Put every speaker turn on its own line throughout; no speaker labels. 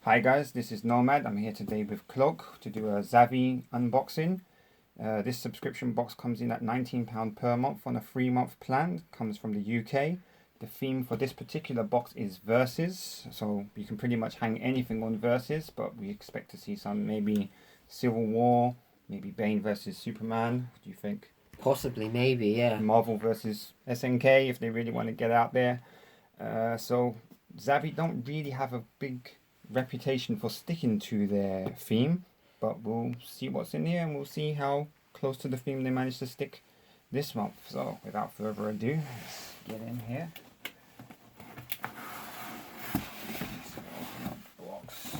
Hi guys, this is Nomad. I'm here today with Cloak to do a Zavi unboxing. This subscription box comes in at £19 per month on a 3-month plan. Comes from the UK. The theme for this particular box is Versus, so you can pretty much hang anything on Versus, but we expect to see some maybe Civil War, maybe Bane versus Superman. What do you think?
Possibly, maybe, yeah.
Marvel versus SNK if they really want to get out there. So Zavi don't really have a big reputation for sticking to their theme, but we'll see what's in here and we'll see how close to the theme they manage to stick this month. So without further ado, let's get in here. Let's open up the box.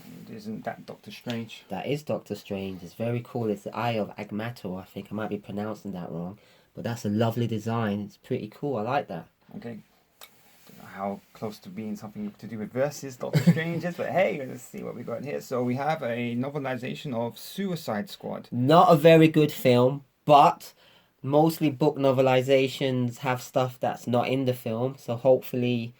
And isn't that Doctor Strange?
That is Doctor Strange. It's very cool. It's the Eye of Agamotto, I think. I might be pronouncing that wrong. But that's a lovely design. It's pretty cool. I like that.
Okay. Don't know how close to being something to do with Versus Doctor Strange is, but hey, let's see what we got here. So we have a novelization of Suicide Squad.
Not a very good film, but mostly book novelizations have stuff that's not in the film. So hopefully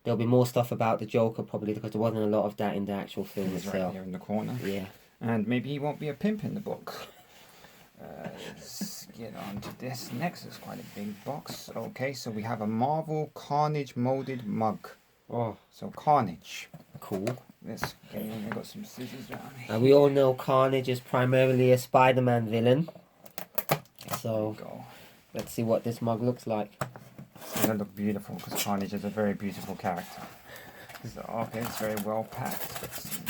there'll be more stuff about the Joker, probably, because there wasn't a lot of that in the actual film
He's
itself.
right here in the corner.
Yeah.
And maybe he won't be a pimp in the book. Let's get on to this next. It's quite a big box. Okay, so we have a Marvel Carnage molded mug.
Oh,
So Carnage.
cool.
Let's get in. I've got some scissors around here.
And we all know Carnage is primarily a Spider-Man villain. So
Go.
let's see what this mug looks like.
It's gonna look beautiful because Carnage is a very beautiful character. So, okay, it's very well packed. Let's see.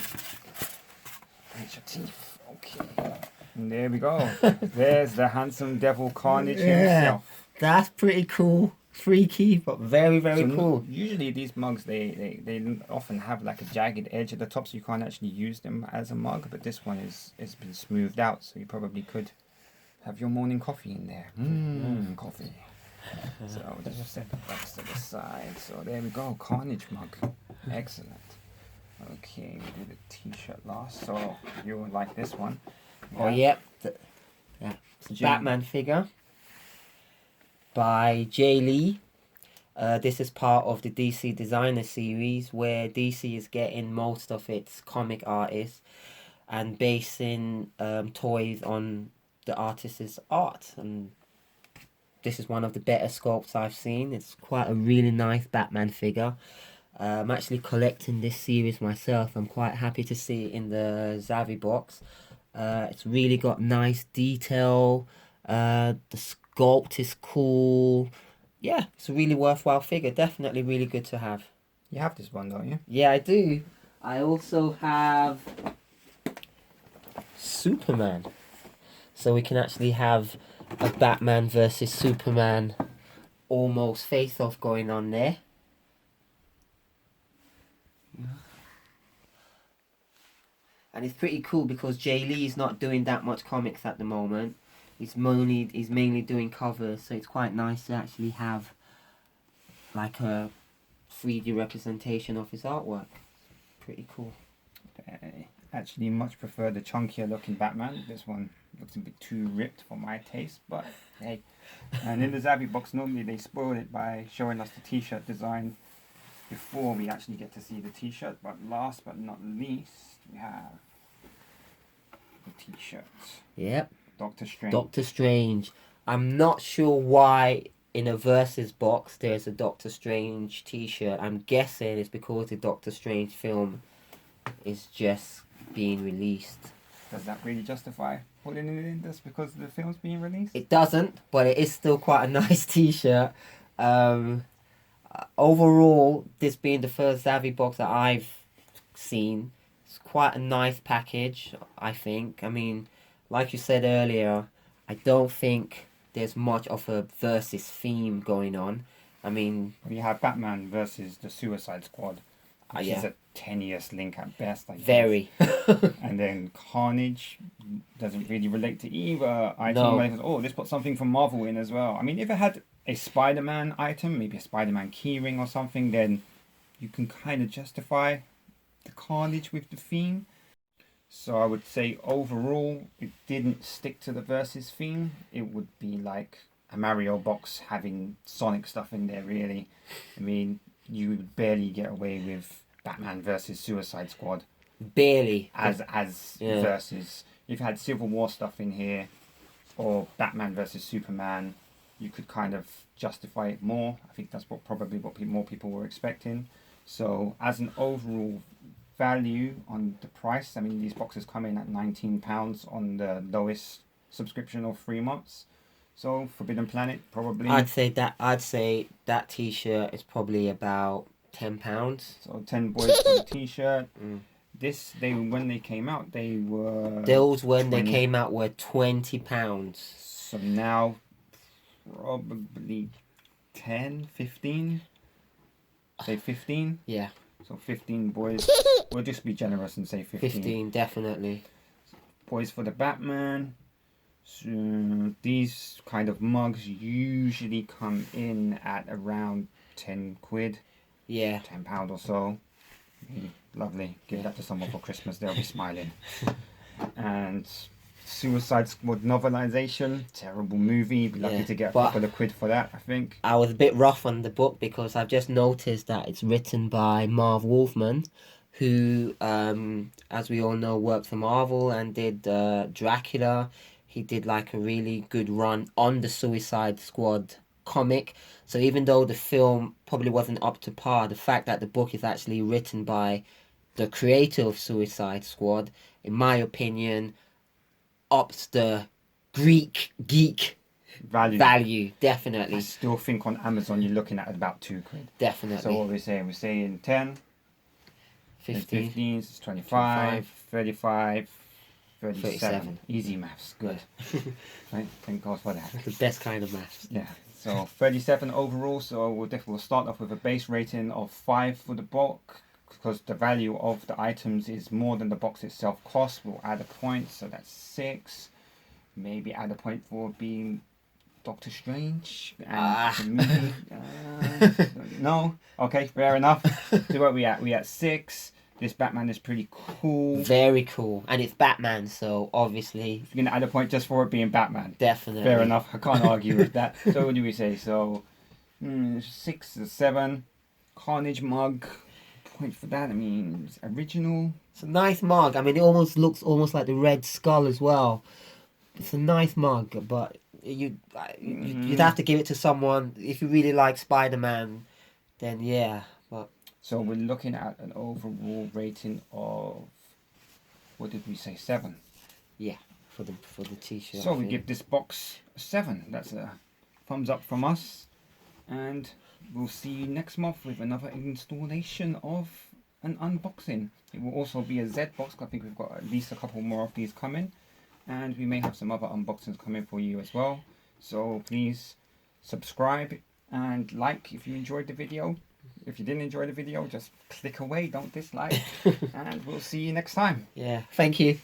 Hit your teeth. Okay. And there we go. There's the handsome devil Carnage himself.
That's pretty cool. Freaky, but very, very
So
cool.
usually these mugs they often have like a jagged edge at the top, so you can't actually use them as a mug. But this one is been smoothed out, so you probably could have your morning coffee in there. Coffee. So we'll just set the box to the side. So there we go, Carnage mug. Excellent. Okay, we did a T-shirt last, so you'll like this one.
Oh, yep. Yeah. It's a
Jim.
Batman figure by Jay Lee. This is part of the DC Designer series, where DC is getting most of its comic artists and basing toys on the artist's art. And this is one of the better sculpts I've seen. It's quite a really nice Batman figure. I'm actually collecting this series myself. I'm quite happy to see it in the Zavi box. It's really got nice detail. The sculpt is cool. Yeah, it's a really worthwhile figure. Definitely really good to have.
You have this one, don't you?
Yeah, I do. I also have Superman. So we can actually have a Batman versus Superman almost face-off going on there. And it's pretty cool because Jay Lee's not doing that much comics at the moment. He's mainly doing covers, so it's quite nice to actually have like a 3D representation of his artwork. Pretty cool.
I actually much prefer the chunkier looking Batman. This one looks a bit too ripped for my taste, but hey. And in the Zavi box, normally they spoil it by showing us the T-shirt design before we actually get to see the T-shirt. But last but not least, we have the T-shirts.
Yep.
Doctor Strange.
Doctor Strange. I'm not sure why in a Versus box there's a Doctor Strange t-shirt. I'm guessing it's because the Doctor Strange film is just being released.
Does that really justify putting it in just because the film's being released?
It doesn't, but it is still quite a nice t-shirt. Overall, this being the first Zavi box that I've seen, it's quite a nice package, I think. I mean, like you said earlier, I don't think there's much of a Versus theme going on. I mean,
We have Batman versus the Suicide Squad, which
yeah.
is a tenuous link at best, I guess.
Very.
And then Carnage doesn't really relate to either item.
No.
But it says, oh, let's put something from Marvel in as well. I mean, if it had a Spider-Man item, maybe a Spider-Man keyring or something, then you can kind of justify the Carnage with the theme. So I would say overall, it didn't stick to the Versus theme. It would be like a Mario box having Sonic stuff in there, really. I mean, you would barely get away with Batman versus Suicide Squad
Barely.
as
Yeah.
versus. You've had Civil War stuff in here, or Batman versus Superman. You could kind of justify it more. I think that's probably what more people were expecting. So as an overall value on the price, I mean, these boxes come in at £19 on the lowest subscription of 3 months. So Forbidden Planet probably.
I'd say that T-shirt is probably about £10.
So 10 boys for the T-shirt.
Mm.
When they came out, they were.
Those when
20.
they came out were £20.
So now probably 10, 15. Say 15.
Yeah.
So 15 boys. We'll just be generous and say 15.
15, definitely.
Boys for the Batman. So these kind of mugs usually come in at around 10 quid.
Yeah.
£10 or so. Lovely. Give that to someone for Christmas, they'll be smiling. And Suicide Squad novelization, terrible movie. Be lucky to get a couple of quid for that, I think.
I was a bit rough on the book because I've just noticed that it's written by Marv Wolfman, who, as we all know, worked for Marvel and did Dracula. He did like a really good run on the Suicide Squad comic. So even though the film probably wasn't up to par, the fact that the book is actually written by the creator of Suicide Squad, in my opinion, ups the Greek geek value, definitely.
I still think on Amazon you're looking at about 2 quid.
Definitely.
So what we're saying? We're saying 10, 15, 25, 35, 37. Easy maths, good. Right, thank God for that.
The best kind of maths.
Yeah. So 37 overall. So we'll start off with a base rating of 5 for the book, because the value of the items is more than the box itself costs. We'll add a point, so that's 6. Maybe add a point for being Doctor Strange and the movie. No, okay, fair enough. So where we at? We at 6. This Batman is pretty cool.
Very cool, and it's Batman, so obviously
You're gonna add a point just for it being Batman.
Definitely.
Fair enough. I can't argue with that. So what do we say? So 6 or 7. Carnage mug. Point for that. I mean, it's original.
It's a nice mug. I mean, it almost looks like the Red Skull as well. It's a nice mug, but you'd have to give it to someone if you really like Spider-Man. Then yeah, but.
So we're looking at an overall rating of, what did we say, 7?
Yeah, for the T-shirt.
So we give this box a 7. That's a thumbs up from us, and we'll see you next month with another installation of an unboxing. It will also be a Zbox. I think we've got at least a couple more of these coming, and we may have some other unboxings coming for you as well. So please subscribe and like if you enjoyed the video. If you didn't enjoy the video, just click away, don't dislike. And we'll see you next time.
Yeah, thank you.